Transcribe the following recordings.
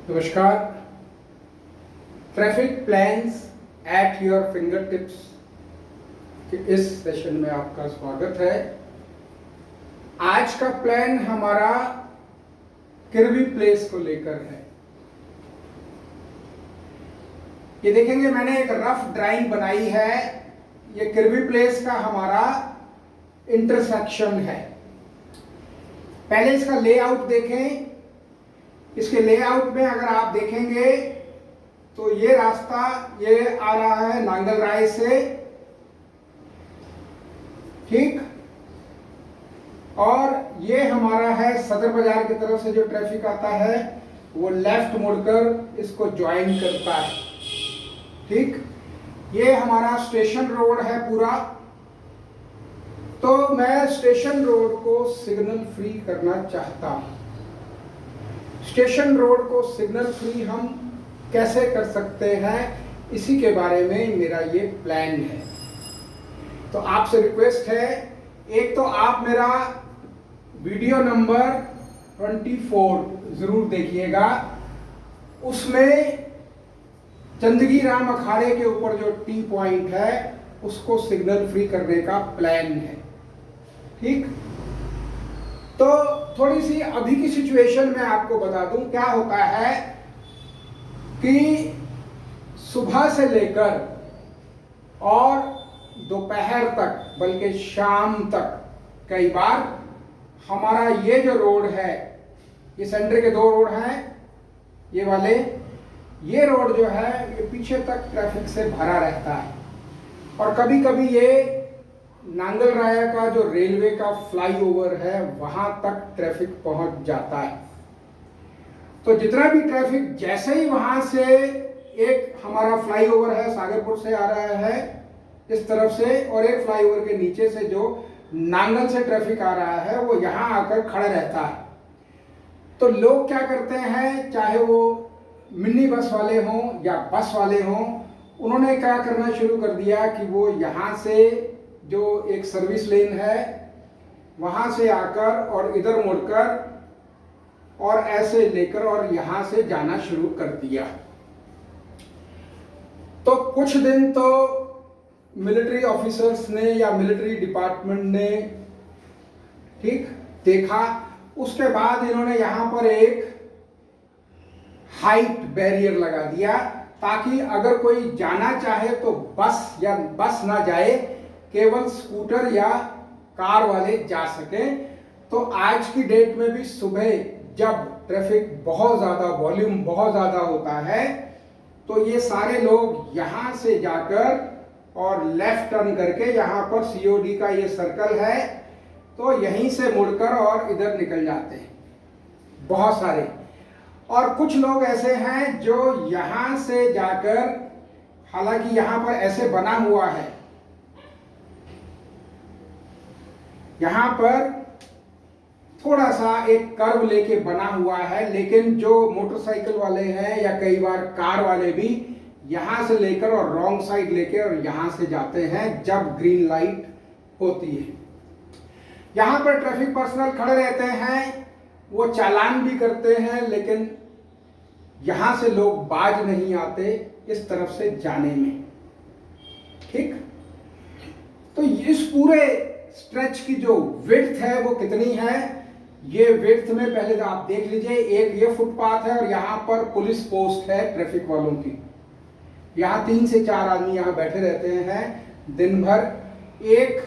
नमस्कार। Traffic plans at your finger tips के इस सेशन में आपका स्वागत है। आज का प्लान हमारा किर्बी प्लेस को लेकर है। ये देखेंगे मैंने एक रफ ड्राइंग बनाई है। ये किर्बी प्लेस का हमारा इंटरसेक्शन है। पहले इसका लेआउट देखें। इसके लेआउट में अगर आप देखेंगे तो ये रास्ता ये आ रहा है नांगल राय से, ठीक, और ये हमारा है सदर बाजार की तरफ से जो ट्रैफिक आता है वो लेफ्ट मुड़कर इसको ज्वाइन करता है, ठीक। ये हमारा स्टेशन रोड है पूरा। तो मैं स्टेशन रोड को सिग्नल फ्री करना चाहता हूं। स्टेशन रोड को सिग्नल फ्री हम कैसे कर सकते हैं, इसी के बारे में मेरा ये प्लान है। तो आपसे रिक्वेस्ट है, एक तो आप मेरा वीडियो नंबर 24 जरूर देखिएगा। उसमें चंदगी राम अखाड़े के ऊपर जो टी पॉइंट है उसको सिग्नल फ्री करने का प्लान है, ठीक। तो थोड़ी सी अभी की सिचुएशन में आपको बता दूं क्या होता है कि सुबह से लेकर और दोपहर तक बल्कि शाम तक कई बार हमारा ये जो रोड है, ये सेंटर के दो रोड हैं, ये वाले, ये रोड जो है ये पीछे तक ट्रैफिक से भरा रहता है। और कभी कभी ये नांगल राया का जो रेलवे का फ्लाईओवर है वहां तक ट्रैफिक पहुंच जाता है। तो जितना भी ट्रैफिक जैसे ही वहां से एक हमारा फ्लाईओवर है सागरपुर से आ रहा है इस तरफ से, और एक फ्लाईओवर के नीचे से जो नांगल से ट्रैफिक आ रहा है वो यहां आकर खड़ा रहता है। तो लोग क्या करते हैं, चाहे वो मिनी बस वाले हों या बस वाले हों, उन्होंने क्या करना शुरू कर दिया कि वो यहां से जो एक सर्विस लेन है वहां से आकर और इधर मुड़कर और ऐसे लेकर और यहां से जाना शुरू कर दिया। तो कुछ दिन तो मिलिट्री ऑफिसर्स ने या मिलिट्री डिपार्टमेंट ने, ठीक, देखा। उसके बाद इन्होंने यहां पर एक हाइट बैरियर लगा दिया ताकि अगर कोई जाना चाहे तो बस ना जाए, केवल स्कूटर या कार वाले जा सकें। तो आज की डेट में भी सुबह जब ट्रैफिक बहुत ज़्यादा, वॉल्यूम बहुत ज़्यादा होता है, तो ये सारे लोग यहाँ से जाकर और लेफ्ट टर्न करके यहाँ पर सीओडी का ये सर्कल है तो यहीं से मुड़कर और इधर निकल जाते हैं बहुत सारे। और कुछ लोग ऐसे हैं जो यहाँ से जाकर, हालांकि यहाँ पर ऐसे बना हुआ है, यहां पर थोड़ा सा एक कर्व लेके बना हुआ है, लेकिन जो मोटरसाइकिल वाले हैं या कई बार कार वाले भी यहां से लेकर और रॉन्ग साइड लेके और यहां से जाते हैं जब ग्रीन लाइट होती है। यहां पर ट्रैफिक पर्सनल खड़े रहते हैं, वो चालान भी करते हैं, लेकिन यहां से लोग बाज नहीं आते इस तरफ से जाने में, ठीक। तो इस पूरे स्ट्रेच की जो विड्थ है वो कितनी है, ये विड्थ में पहले तो आप देख लीजिए। एक ये फुटपाथ है और यहाँ पर पुलिस पोस्ट है ट्रैफिक वालों की। यहाँ 3 से 4 आदमी यहाँ बैठे रहते हैं दिन भर। एक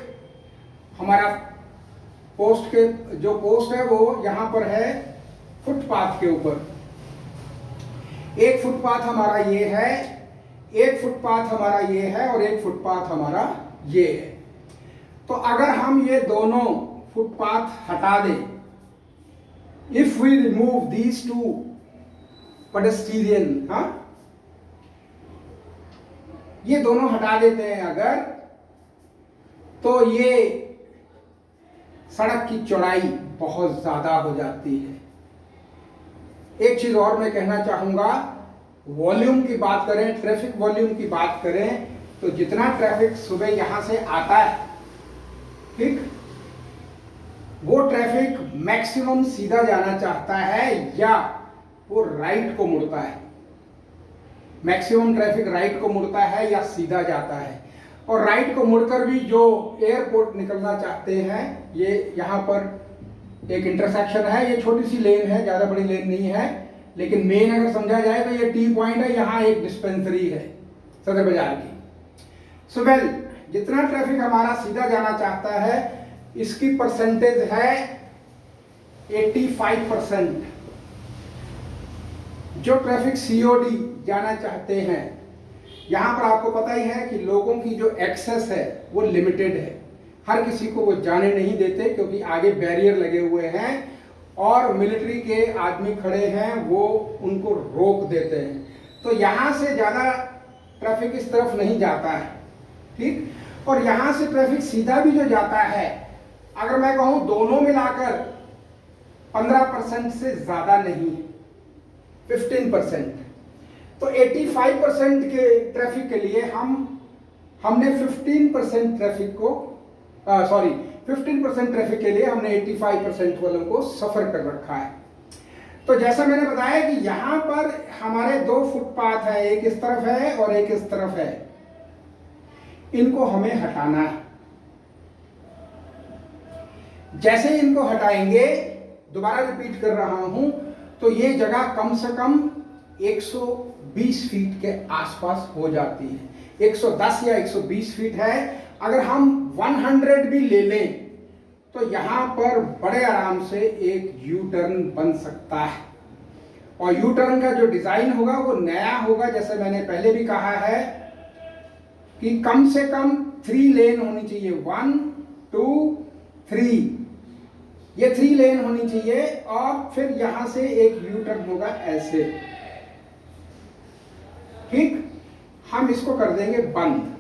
हमारा पोस्ट के जो पोस्ट है वो यहाँ पर है फुटपाथ के ऊपर। एक फुटपाथ हमारा ये है, एक फुटपाथ हमारा ये है और एक फुटपाथ हमारा ये है। तो अगर हम ये दोनों फुटपाथ हटा दें, if we remove these two pedestrian, हाँ, ये दोनों हटा देते हैं अगर, तो ये सड़क की चौड़ाई बहुत ज्यादा हो जाती है। एक चीज और मैं कहना चाहूंगा, वॉल्यूम की बात करें, ट्रैफिक वॉल्यूम की बात करें, तो जितना ट्रैफिक सुबह यहां से आता है, ठीक, वो ट्रैफिक मैक्सिमम सीधा जाना चाहता है या वो राइट को मुड़ता है। मैक्सिमम ट्रैफिक राइट को मुड़ता है या सीधा जाता है। और राइट को मुड़कर भी जो एयरपोर्ट निकलना चाहते हैं, ये यहाँ पर एक इंटरसेक्शन है, ये छोटी सी लेन है, ज़्यादा बड़ी लेन नहीं है, लेकिन मेन अगर समझा जाए तो ये टी पॉइंट है, यहाँ एक डिस्पेंसरी है सदर बाजार की। सो वेल, जितना ट्रैफिक हमारा सीधा जाना चाहता है इसकी परसेंटेज है 85%। जो ट्रैफिक सीओडी जाना चाहते हैं, यहां पर आपको पता ही है कि लोगों की जो एक्सेस है वो लिमिटेड है, हर किसी को वो जाने नहीं देते क्योंकि आगे बैरियर लगे हुए हैं और मिलिट्री के आदमी खड़े हैं, वो उनको रोक देते हैं। तो यहां से ज्यादा ट्रैफिक इस तरफ नहीं जाता है, ठीक। और यहां से ट्रैफिक सीधा भी जो जाता है, अगर मैं कहूं दोनों मिलाकर 15% से ज्यादा नहीं, 15%। तो 85% के ट्रैफिक के लिए हमने 15% ट्रैफिक को 15% ट्रैफिक के लिए हमने 85% वालों को सफर कर रखा है। तो जैसा मैंने बताया कि यहां पर हमारे दो फुटपाथ है, एक इस तरफ है और एक इस तरफ है, इनको हमें हटाना है। जैसे ही इनको हटाएंगे, दोबारा रिपीट कर रहा हूं, तो ये जगह कम से कम 120 फीट के आसपास हो जाती है। 110 या 120 फीट है। अगर हम 100 भी ले लें तो यहां पर बड़े आराम से एक यू टर्न बन सकता है। और यू टर्न का जो डिजाइन होगा वो नया होगा, जैसे मैंने पहले भी कहा है कि कम से कम 3 लेन होनी चाहिए। 1 2 3, ये 3 लेन होनी चाहिए। और फिर यहां से एक यू टर्न होगा ऐसे, ठीक। हम इसको कर देंगे बंद।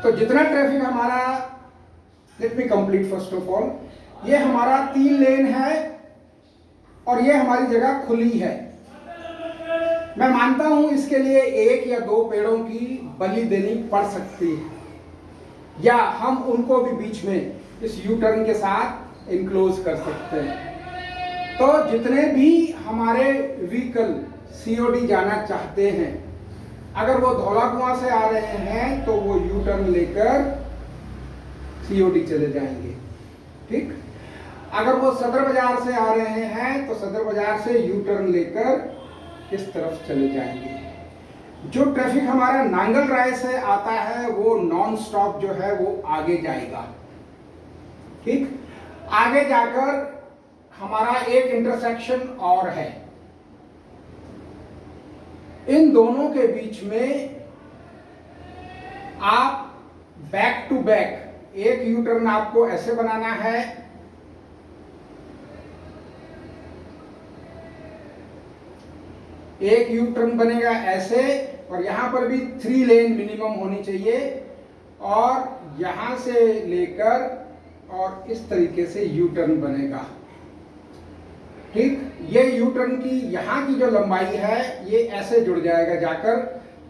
तो जितना ट्रैफिक हमारा, let me complete first of all, ये हमारा 3 लेन है और ये हमारी जगह खुली है। मैं मानता हूं इसके लिए 1 या 2 पेड़ों की बलि देनी पड़ सकती है, या हम उनको भी बीच में इस यू टर्न के साथ इनक्लोज कर सकते हैं। तो जितने भी हमारे व्हीकल सीओडी जाना चाहते हैं, अगर वो धौला कुआं से आ रहे हैं तो वो यू टर्न लेकर सीओडी चले जाएंगे, ठीक। अगर वो सदर बाजार से आ रहे हैं तो सदर बाजार से यू टर्न लेकर इस तरफ चले जाएंगे। जो ट्रैफिक हमारा नांगल राय से आता है वो नॉन स्टॉप जो है वो आगे जाएगा, ठीक। आगे जाकर हमारा एक इंटरसेक्शन और है, इन दोनों के बीच में आप बैक टू बैक एक यू टर्न आपको ऐसे बनाना है, एक यू टर्न बनेगा ऐसे, और यहां पर भी 3 लेन मिनिमम होनी चाहिए, और यहां से लेकर और इस तरीके से यू टर्न बनेगा, ठीक। ये यू टर्न की यहां की जो लंबाई है ये ऐसे जुड़ जाएगा जाकर,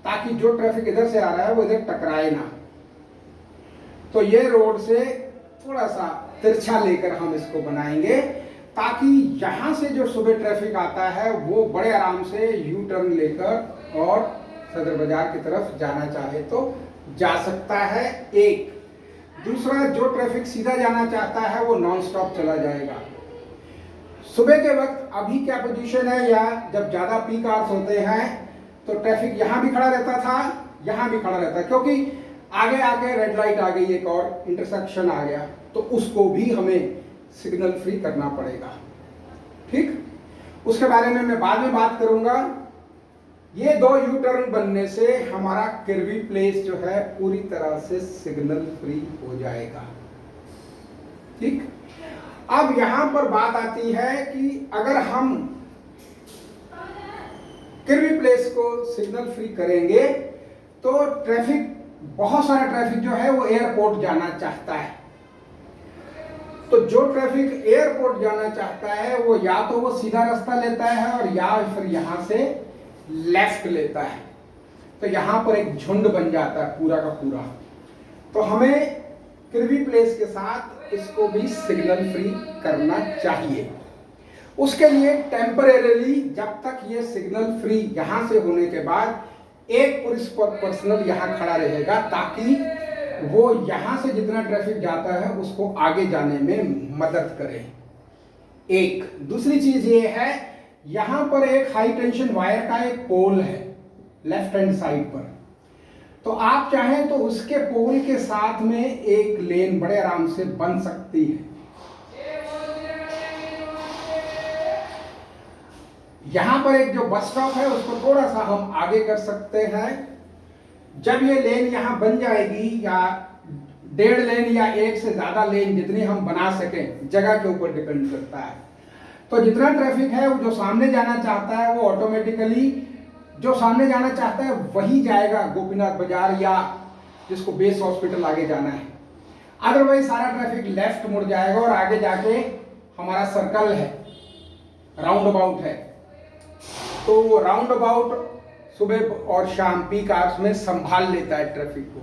ताकि जो ट्रैफिक इधर से आ रहा है वो इधर टकराए ना। तो ये रोड से थोड़ा सा तिरछा लेकर हम इसको बनाएंगे, ताकि यहां से जो सुबह ट्रैफिक आता है वो बड़े आराम से यू टर्न लेकर और सदर बाजार की तरफ जाना चाहे तो जा सकता है। एक दूसरा, जो ट्रैफिक सीधा जाना चाहता है वो नॉन स्टॉप चला जाएगा। सुबह के वक्त अभी क्या पोजीशन है, या जब ज्यादा पीक आवर्स होते हैं तो ट्रैफिक यहां भी खड़ा रहता था, यहां भी खड़ा रहता है, क्योंकि आगे आके रेड लाइट आ गई, एक और इंटरसेक्शन आ गया, तो उसको भी हमें सिग्नल फ्री करना पड़ेगा, ठीक। उसके बारे में मैं बाद में बात करूंगा। ये 2 यू टर्न बनने से हमारा किरवी प्लेस जो है पूरी तरह से सिग्नल फ्री हो जाएगा, ठीक। अब यहां पर बात आती है कि अगर हम किरवी प्लेस को सिग्नल फ्री करेंगे तो ट्रैफिक, बहुत सारा ट्रैफिक जो है वो एयरपोर्ट जाना चाहता है। तो जो ट्रैफिक एयरपोर्ट जाना चाहता है वो या तो वो सीधा रास्ता लेता है और या फिर यहां से लेफ्ट लेता है, तो यहां पर एक झुंड बन जाता है पूरा का पूरा। तो हमें किरवी प्लेस के साथ इसको भी सिग्नल फ्री करना चाहिए। उसके लिए टेम्परेरीली जब तक ये सिग्नल फ्री यहां से होने के बाद एक पुलिस पर्सनल यहां खड़ा रहेगा, ताकि वो यहां से जितना ट्रैफिक जाता है उसको आगे जाने में मदद करे। एक दूसरी चीज ये है, यहां पर एक हाई टेंशन वायर का एक पोल है लेफ्ट हैंड साइड पर, तो आप चाहें तो उसके पोल के साथ में एक लेन बड़े आराम से बन सकती है। यहां पर एक जो बस स्टॉप है उसको थोड़ा सा हम आगे कर सकते हैं। जब ये लेन यहां बन जाएगी, या 1.5 लेन या एक से ज्यादा लेन जितनी हम बना सकें, जगह के ऊपर डिपेंड करता है, तो जितना ट्रैफिक है वो जो सामने जाना चाहता है वो ऑटोमेटिकली जो सामने जाना चाहता है वही जाएगा गोपीनाथ बाजार या जिसको बेस हॉस्पिटल आगे जाना है। अदरवाइज सारा ट्रैफिक लेफ्ट मुड़ जाएगा और आगे जाके हमारा सर्कल है, राउंड अबाउट है, तो वो राउंड अबाउट सुबह और शाम पीक आवर्स में संभाल लेता है ट्रैफिक को,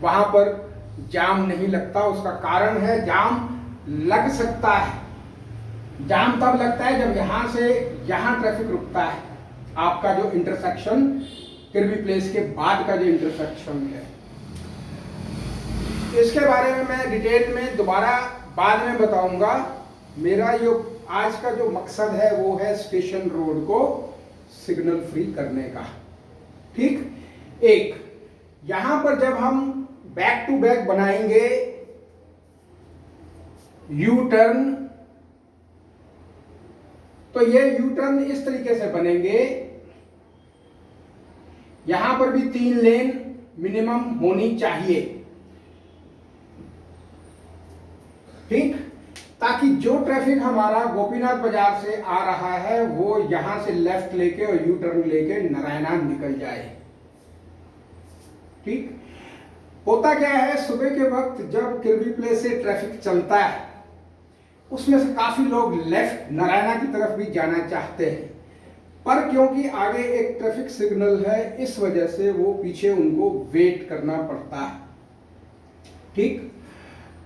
वहां पर जाम नहीं लगता। उसका कारण है, जाम लग सकता है, जाम तब लगता है जब यहां से यहां ट्रैफिक रुकता है, आपका जो इंटरसेक्शन किर्बी प्लेस के बाद का जो इंटरसेक्शन है। इसके बारे में मैं डिटेल में दोबारा बाद में बताऊंगा। मेरा जो आज का जो मकसद है वो है स्टेशन रोड को सिग्नल फ्री करने का। ठीक, एक यहां पर जब हम बैक टू बैक बनाएंगे यू टर्न, तो ये यू टर्न इस तरीके से बनेंगे, यहां पर भी 3 लेन मिनिमम होनी चाहिए। ठीक, ताकि जो ट्रैफिक हमारा गोपीनाथ बाजार से आ रहा है वो यहां से लेफ्ट लेके और यू टर्न लेके नारायणा निकल जाए। ठीक, होता क्या है, सुबह के वक्त जब किर्बी प्लेस से ट्रैफिक चलता है उसमें से काफी लोग लेफ्ट नारायणा की तरफ भी जाना चाहते हैं, पर क्योंकि आगे एक ट्रैफिक सिग्नल है इस वजह से वो पीछे उनको वेट करना पड़ता है। ठीक,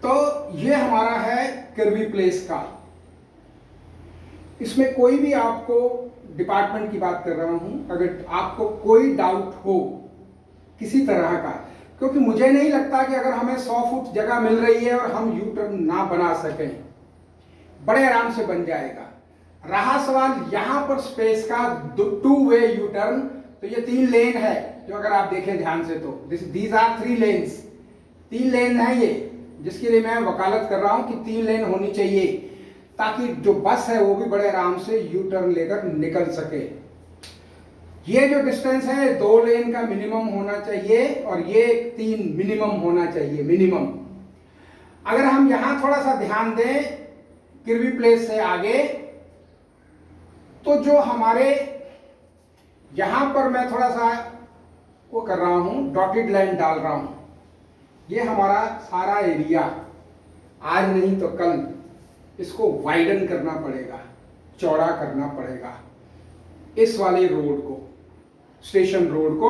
तो ये हमारा है किर्बी प्लेस का। इसमें कोई भी आपको डिपार्टमेंट की बात कर रहा हूं, अगर आपको कोई डाउट हो किसी तरह का, क्योंकि मुझे नहीं लगता कि अगर हमें 100 फुट जगह मिल रही है और हम यू टर्न ना बना सकें, बड़े आराम से बन जाएगा। रहा सवाल यहां पर स्पेस का 2 वे यू टर्न, तो ये 3 लेन है, जो अगर आप देखें ध्यान से तो दीज आर 3 लेन्स, 3 लेन है ये, जिसके लिए मैं वकालत कर रहा हूं कि 3 लेन होनी चाहिए, ताकि जो बस है वो भी बड़े आराम से यू टर्न लेकर निकल सके। ये जो डिस्टेंस है 2 लेन का मिनिमम होना चाहिए और ये 3 मिनिमम होना चाहिए, मिनिमम। अगर हम यहां थोड़ा सा ध्यान दें किर्बी प्लेस से आगे, तो जो हमारे यहां पर मैं थोड़ा सा वो कर रहा हूं, डॉटेड लाइन डाल रहा हूं, ये हमारा सारा एरिया आज नहीं तो कल इसको वाइडन करना पड़ेगा, चौड़ा करना पड़ेगा। इस वाले रोड को, स्टेशन रोड को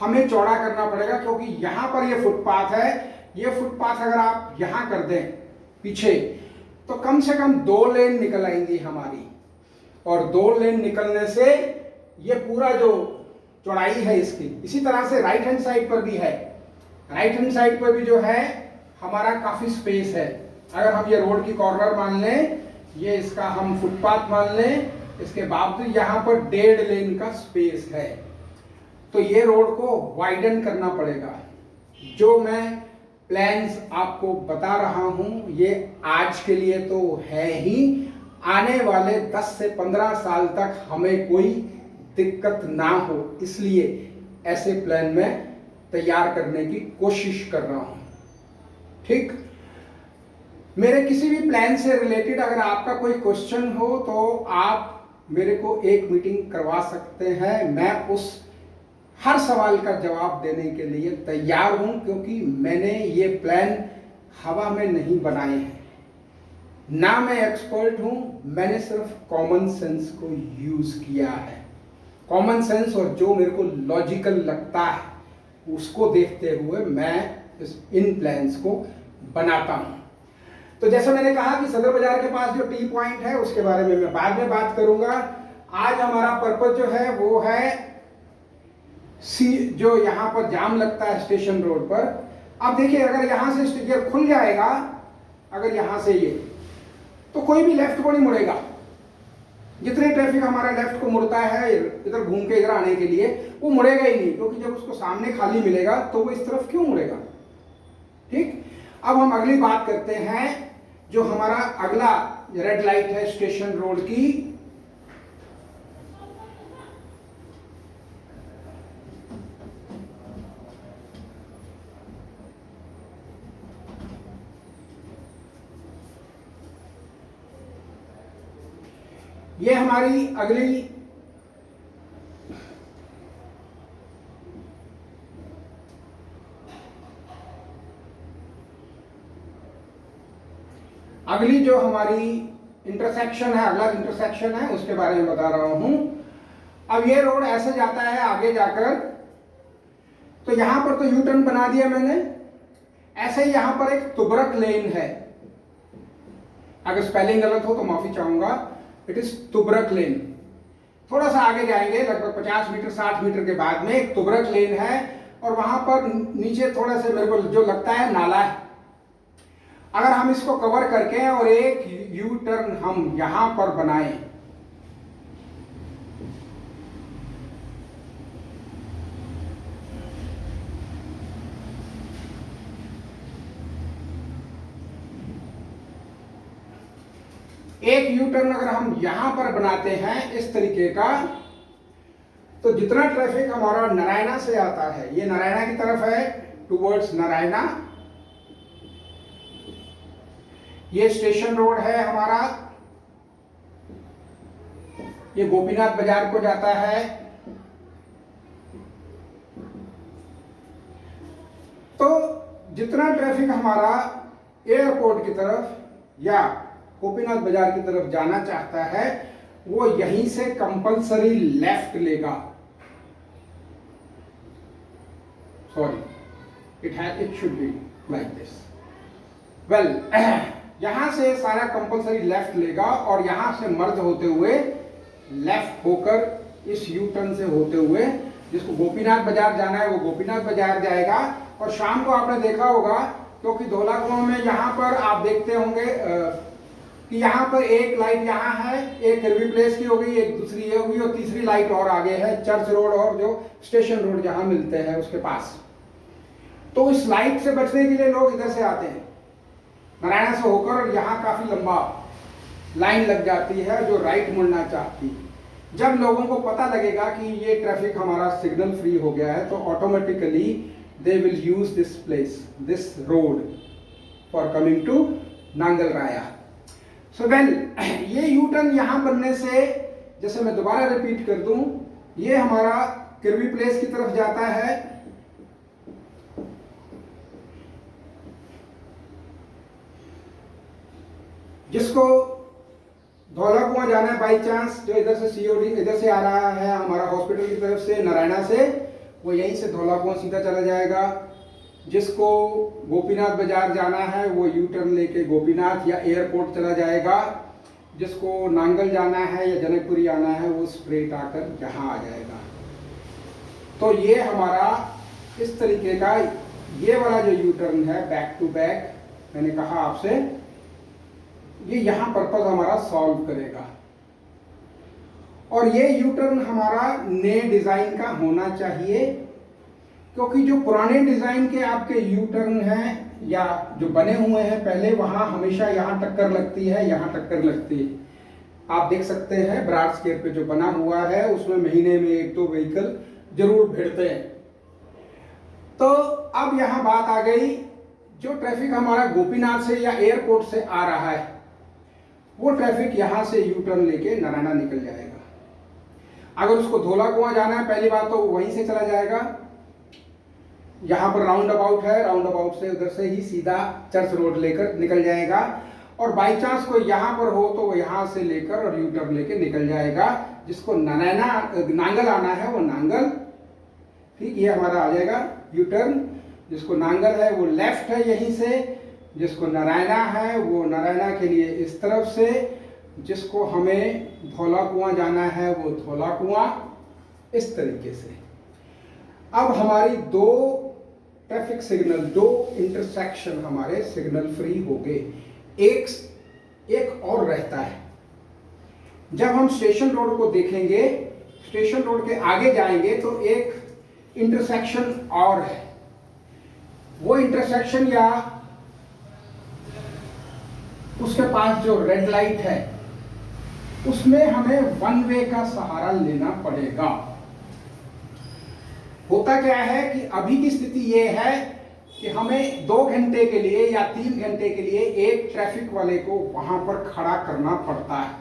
हमें चौड़ा करना पड़ेगा, क्योंकि यहां पर ये फुटपाथ है, ये फुटपाथ अगर आप यहां कर दें पीछे, तो कम से कम 2 लेन निकल आएंगी हमारी, और 2 लेन निकलने से ये पूरा जो चौड़ाई है इसकी, इसी तरह से राइट हैंड साइड पर भी है, राइट हैंड साइड पर भी जो है हमारा काफी स्पेस है। अगर हम ये रोड की कॉर्नर मान लें, ये इसका हम फुटपाथ मान लें, इसके बावजूद यहाँ पर 1.5 लेन का स्पेस है, तो ये रोड को वाइडन करना पड़ेगा। जो मैं प्लान्स आपको बता रहा हूं ये आज के लिए तो है ही, आने वाले 10 से 15 साल तक हमें कोई दिक्कत ना हो, इसलिए ऐसे प्लान में तैयार करने की कोशिश कर रहा हूं। ठीक, मेरे किसी भी प्लान से रिलेटेड अगर आपका कोई क्वेश्चन हो तो आप मेरे को एक मीटिंग करवा सकते हैं, मैं उस हर सवाल का जवाब देने के लिए तैयार हूं, क्योंकि मैंने ये प्लान हवा में नहीं बनाए हैं, ना मैं एक्सपर्ट हूं, मैंने सिर्फ कॉमन सेंस को यूज किया है। कॉमन सेंस और जो मेरे को लॉजिकल लगता है उसको देखते हुए मैं इन प्लान्स को बनाता हूं। तो जैसे मैंने कहा कि सदर बाजार के पास जो टी पॉइंट है उसके बारे में मैं बाद में बात करूंगा। आज हमारा पर्पस जो है वो है जो यहां पर जाम लगता है स्टेशन रोड पर। अब देखिए, अगर यहां से स्टिकर खुल जाएगा, अगर यहां से ये, तो कोई भी लेफ्ट को नहीं मुड़ेगा। जितने ट्रैफिक हमारा लेफ्ट को मुड़ता है इधर घूम के इधर आने के लिए, वो मुड़ेगा ही नहीं, क्योंकि जब उसको सामने खाली मिलेगा तो वो इस तरफ क्यों मुड़ेगा। ठीक, अब हम अगली बात करते हैं। जो हमारा अगला रेड लाइट है स्टेशन रोड की, ये हमारी अगली जो हमारी इंटरसेक्शन है, अगला इंटरसेक्शन है, उसके बारे में बता रहा हूं। अब ये रोड ऐसे जाता है आगे जाकर, तो यहां पर तो यू टर्न बना दिया मैंने। ऐसे ही यहां पर एक तुबरक लेन है, अगर स्पेलिंग गलत हो तो माफी चाहूंगा। इट इज तुबरक लेन। थोड़ा सा आगे जाएंगे, लगभग 50 मीटर 60 मीटर के बाद में एक तुबरक लेन है, और वहां पर नीचे थोड़ा सा मेरे को जो लगता है नाला है। अगर हम इसको कवर करके और एक यू टर्न हम यहां पर बनाएं, एक यू टर्न अगर हम यहां पर बनाते हैं इस तरीके का, तो जितना ट्रैफिक हमारा नारायणा से आता है, ये नारायणा की तरफ है, टुवर्ड्स नारायणा, ये स्टेशन रोड है हमारा, ये गोपीनाथ बाजार को जाता है। तो जितना ट्रैफिक हमारा एयरपोर्ट की तरफ या गोपीनाथ बाजार की तरफ जाना चाहता है, वो यहीं से कंपलसरी लेफ्ट लेगा। Sorry, it should be like this. Well, यहां से सारा कंपलसरी लेफ्ट लेगा, और यहां से मर्ज होते हुए लेफ्ट होकर इस यू टर्न से होते हुए, जिसको गोपीनाथ बाजार जाना है वो गोपीनाथ बाजार जाएगा। और शाम को आपने देखा होगा, क्योंकि धौला कुआं में यहां पर आप देखते होंगे कि यहां पर एक लाइट यहां है, एक किरवी प्लेस की हो गई, एक दूसरी ये होगी, और तीसरी लाइट और आगे है चर्च रोड और जो स्टेशन रोड जहां मिलते हैं उसके पास। तो इस लाइट से बचने के लिए लोग इधर से आते हैं नारायणा से होकर, और यहाँ काफी लंबा लाइन लग जाती है जो राइट मुड़ना चाहती है। जब लोगों को पता लगेगा कि ये ट्रैफिक हमारा सिग्नल फ्री हो गया है, तो automatically they will use this place, this road for coming to Nangal Raya. So well, ये यू टर्न यहां बनने से, जैसे मैं दोबारा रिपीट कर दूं, ये हमारा किरवी प्लेस की तरफ जाता है, जिसको धौला कुआं जाना है बाई चांस, जो इधर से सीओडी इधर से आ रहा है हमारा हॉस्पिटल की तरफ से नारायणा से, वो यहीं से धौला कुआं सीधा चला जाएगा। जिसको गोपीनाथ बाजार जाना है वो यू टर्न लेके गोपीनाथ या एयरपोर्ट चला जाएगा। जिसको नांगल जाना है या जनकपुरी आना है वो स्ट्रेट आकर यहाँ आ जाएगा। तो ये हमारा इस तरीके का ये वाला जो यू टर्न है बैक टू बैक, मैंने कहा आपसे, ये यहां पर्पस हमारा सॉल्व करेगा। और ये यू टर्न हमारा नए डिजाइन का होना चाहिए, क्योंकि जो पुराने डिजाइन के आपके यू टर्न हैं या जो बने हुए हैं पहले, वहां हमेशा यहां टक्कर लगती है, यहां टक्कर लगती है। आप देख सकते हैं ब्रॉड स्केल पे जो बना हुआ है उसमें महीने में 1-2 व्हीकल जरूर भिड़ते हैं। तो अब यहां बात आ गई, जो ट्रैफिक हमारा गोपीनाथ से या एयरपोर्ट से आ रहा है, वो ट्रैफिक यहां से यू टर्न लेके नारायणा निकल जाएगा। अगर उसको धौला कुआं जाना है, पहली बात तो वहीं से चला जाएगा। यहां पर राउंड अबाउट है, राउंड अबाउट से उधर से ही सीधा चर्च रोड लेकर निकल जाएगा। और बाई चांस कोई यहां पर हो तो वो यहां से लेकर और यू टर्न लेके निकल जाएगा। जिसको नारायणा नांगल आना है वो नांगल, ठीक, ये हमारा आ जाएगा यू टर्न। जिसको नांगल है वो लेफ्ट है, यहीं से जिसको नारायणा है वो नारायणा के लिए इस तरफ से, जिसको हमें धौला कुआं जाना है वो धौला कुआं, इस तरीके से। अब हमारी दो ट्रैफिक सिग्नल, दो इंटरसेक्शन हमारे सिग्नल फ्री हो गए। एक और रहता है, जब हम स्टेशन रोड को देखेंगे, स्टेशन रोड के आगे जाएंगे तो एक इंटरसेक्शन और है। वो इंटरसेक्शन या उसके पास जो रेड लाइट है उसमें हमें वन वे का सहारा लेना पड़ेगा। होता क्या है कि अभी की स्थिति ये है कि हमें 2 घंटे के लिए या 3 घंटे के लिए एक ट्रैफिक वाले को वहां पर खड़ा करना पड़ता है।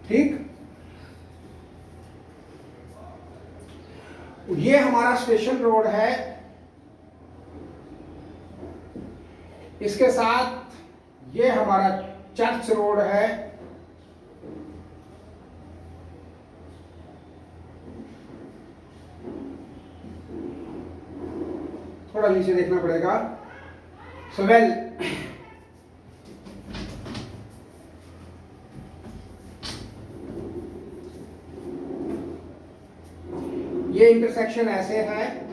ठीक, ये हमारा स्टेशन रोड है, इसके साथ ये हमारा चर्च रोड है, थोड़ा नीचे देखना पड़ेगा। सो वेल, ये इंटरसेक्शन ऐसे है,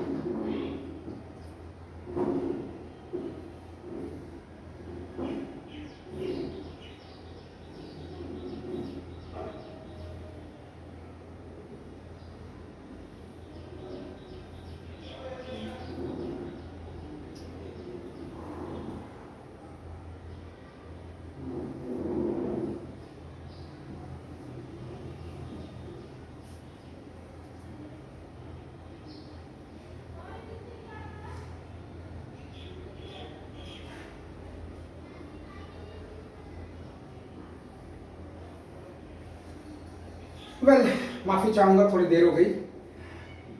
वेल माफी चाहूंगा थोड़ी देर हो गई,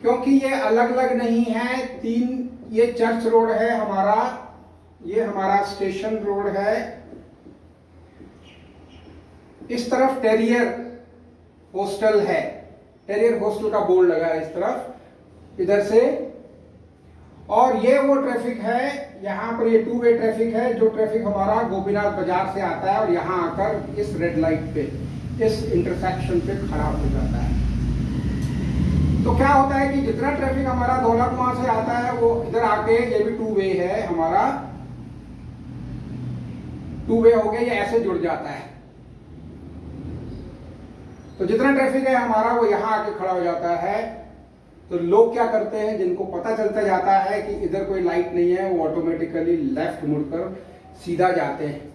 क्योंकि ये अलग अलग नहीं है। तीन, ये चर्च रोड है हमारा, ये हमारा स्टेशन रोड है, इस तरफ टेरियर हॉस्टल है, टेरियर हॉस्टल का बोर्ड लगा है इस तरफ इधर से, और ये वो ट्रैफिक है यहाँ पर, ये 2 वे ट्रैफिक है। जो ट्रैफिक हमारा गोपीनाथ बाजार से आता है और यहाँ आकर इस रेड लाइट पे, इस इंटरसेक्शन पे खड़ा हो जाता है। तो क्या होता है कि जितना ट्रैफिक हमारा धौला कुआं से आता है वो इधर आके, ये भी 2 वे है हमारा, 2 वे हो गया, ये ऐसे जुड़ जाता है। तो जितना ट्रैफिक है हमारा वो यहाँ आके खड़ा हो जाता है। तो लोग क्या करते हैं, जिनको पता चलता जाता है कि इधर कोई लाइट नहीं है, वो ऑटोमेटिकली लेफ्ट मुड़कर सीधा जाते हैं,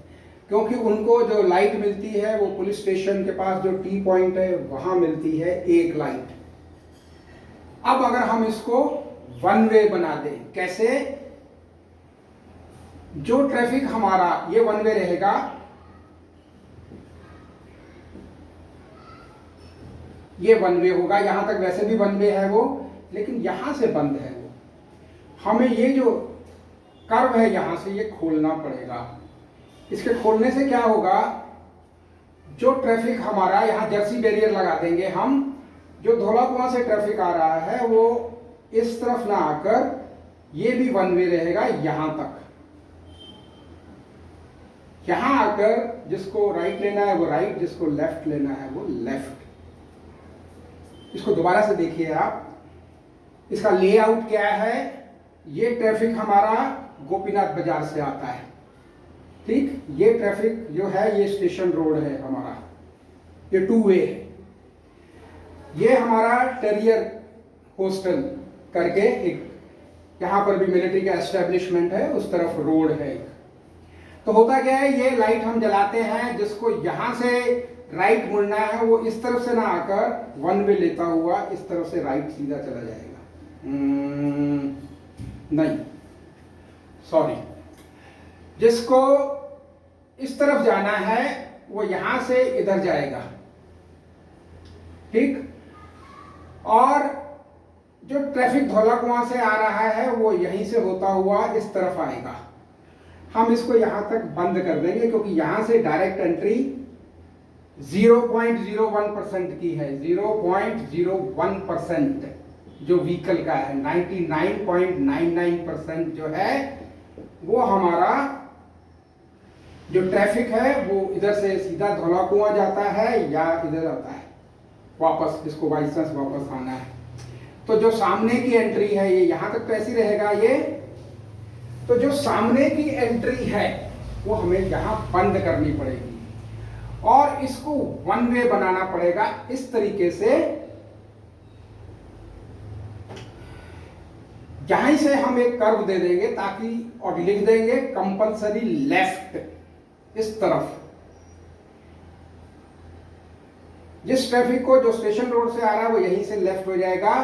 क्योंकि उनको जो लाइट मिलती है वो पुलिस स्टेशन के पास जो टी पॉइंट है वहां मिलती है एक लाइट। अब अगर हम इसको वन वे बना दें, कैसे? जो ट्रैफिक हमारा ये वन वे रहेगा, ये वन वे होगा, यहां तक वैसे भी वन वे है वो, लेकिन यहां से बंद है वो। हमें ये जो कर्व है यहां से ये खोलना पड़ेगा। इसके खोलने से क्या होगा, जो ट्रैफिक हमारा, यहां जर्सी बैरियर लगा देंगे हम, जो धौला कुआं से ट्रैफिक आ रहा है वो इस तरफ ना आकर ये भी वन वे रहेगा यहां तक। यहां आकर जिसको राइट लेना है वो राइट, जिसको लेफ्ट लेना है वो लेफ्ट। इसको दोबारा से देखिए आप, इसका लेआउट क्या है। ये ट्रैफिक हमारा गोपीनाथ बाजार से आता है, ठीक। ये ट्रैफिक जो है ये स्टेशन रोड है हमारा, ये 2 वे है। ये हमारा टेरियर हॉस्टल करके एक, यहां पर भी मिलिट्री का एस्टेब्लिशमेंट है, उस तरफ रोड है एक। तो होता क्या है, ये लाइट हम जलाते हैं, जिसको यहां से राइट मुड़ना है वो इस तरफ से ना आकर वन वे लेता हुआ इस तरफ से राइट सीधा चला जाएगा। नहीं, सॉरी, जिसको इस तरफ जाना है वो यहां से इधर जाएगा, ठीक। और जो ट्रैफिक धौला कुआं से आ रहा है वो यहीं से होता हुआ इस तरफ आएगा। हम इसको यहां तक बंद कर देंगे, क्योंकि यहां से डायरेक्ट एंट्री 0.01% की है। 0.01% जो व्हीकल का है, 99.99% जो है वो हमारा जो ट्रैफिक है वो इधर से सीधा धौला कुआं जाता है या इधर आता है वापस, जिसको बाई चांस वापस आना है। तो जो सामने की एंट्री है ये यहां तक तो ऐसी रहेगा ये। तो जो सामने की एंट्री है वो हमें यहां बंद करनी पड़ेगी और इसको वन वे बनाना पड़ेगा इस तरीके से। यहीं से हम एक कर्व दे देंगे ताकि, और लिख देंगे कंपलसरी लेफ्ट इस तरफ। जिस ट्रैफिक को जो स्टेशन रोड से आ रहा है वो यहीं से लेफ्ट हो जाएगा,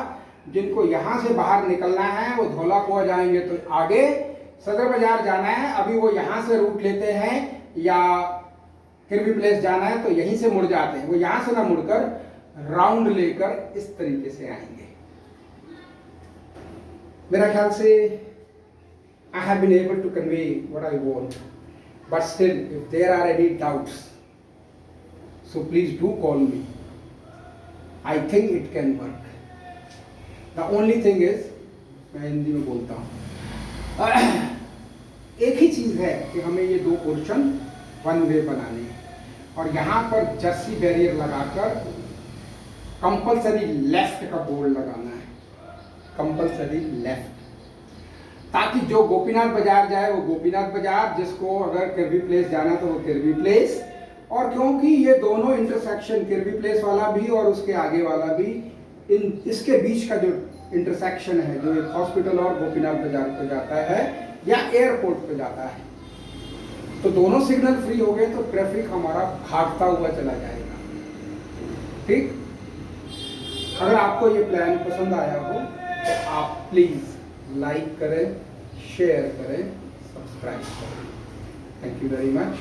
जिनको यहां से बाहर निकलना है वो धौला कुआं जाएंगे तो आगे सदर बाजार जाना है, अभी वो यहां से रूट लेते हैं या किरबी प्लेस जाना है तो यहीं से मुड़ जाते हैं। वो यहां से ना मुड़कर राउंड लेकर इस तरीके से आएंगे। मेरा ख्याल से I have been able to convey what I want, but still if there are any doubts, so please do call me. I think it can work. The only thing is, मैं हिंदी में बोलता हूँ, एक ही चीज़ है कि हमें ये दो पोर्शन वन वे बनाने हैं और यहाँ पर जर्सी बैरियर लगाकर कंपलसरी लेफ्ट का बोर्ड लगाना है, कंपलसरी लेफ्ट, ताकि जो गोपीनाथ बाजार जाए वो गोपीनाथ बाजार, जिसको अगर किरबी प्लेस जाना तो वो किरबी प्लेस। और क्योंकि ये दोनों इंटरसेक्शन, किरबी प्लेस वाला भी और उसके आगे वाला भी, इसके बीच का जो इंटरसेक्शन है जो एक हॉस्पिटल और गोपीनाथ बाजार पे जाता है या एयरपोर्ट पे जाता है, तो दोनों सिग्नल फ्री हो गए तो ट्रैफिक हमारा भागता हुआ चला जाएगा। ठीक, अगर आपको ये प्लान पसंद आया हो तो आप प्लीज लाइक करें, शेयर करें, सब्सक्राइब करें। Thank you very much.